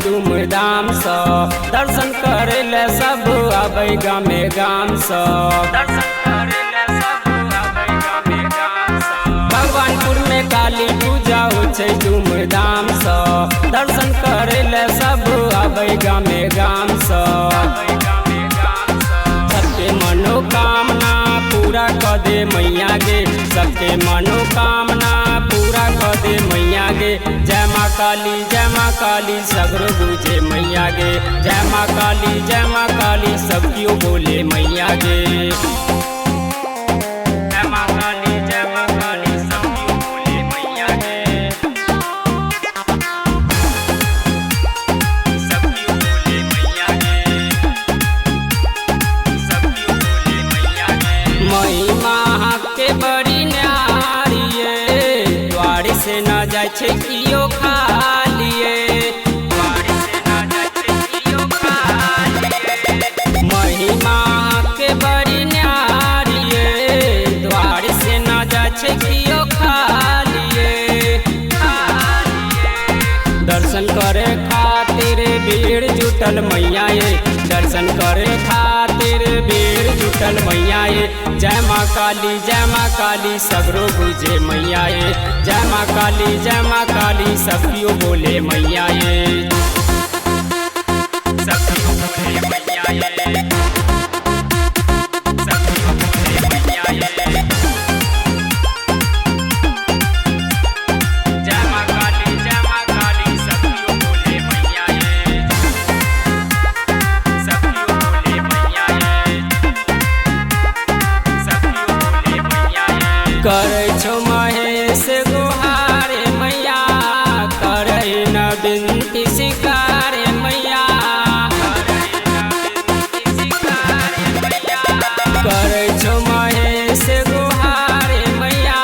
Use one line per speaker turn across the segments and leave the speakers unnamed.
धूमधाम से दर्शन करे ले सब आबै गामे गाम से दर्शन करे ले सब आबै गामे गाम से। भगवानपुर में काली पूजा हो छै धूमधाम से दर्शन करे ले सब आबै गामे गाम से। सबके मनोकामना पूरा कर दे मैया गे, सबके मनोकामना पूरा कर दे मैया गे। जय माँ काली सगरो गुजे मैया गे। जय माँ काली सब क्यों बोले मैया गे। जय माँ काली सब क्यों बोले मैया गे। सब क्यों बोले मैया गे। सब क्यों बोले मैया गे। महिमा के बड़ी न्यारी ये द्वार से न जाय छै कियो खालिए। द्वार से न जाय छै कियो खालिए। महिमा के बड़ी न्यारी ये द्वार से न जाय छै कियो खालिए। दर्शन करे खातिर भीड़ जुटल मैया ये, दर्शन करे खातिर भीड़ जुटल मैया ये। जय माँ काली सगरो गुजे मैया ये। जय माँ काली सब क्यों बोले मैया ये। सब क्यों बोले मैया ये। सब क्यों बोले मैया ये। जय माँ काली सब क्यों बोले मैया ये। सब क्यों बोले मैया ये। सब क्यों बोले मैया ये। करै छौ महेश गुहारे मैया, करै न बिनती शिकारे मैया। करै छौ महेश गुहारे मैया,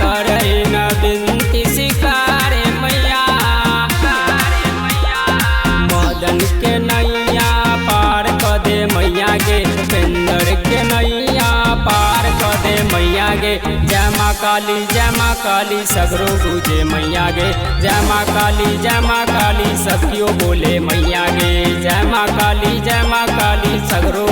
करै न बिनती शिकारे मैया। मदन के नैया पार कर दे मैया गे, उपेंद्र के नैया पार कर दे मैया गे। जय माँ काली सगरो गुजे मैया गे। जय माँ काली सब क्यों बोले मैया गे। जय माँ काली सगरो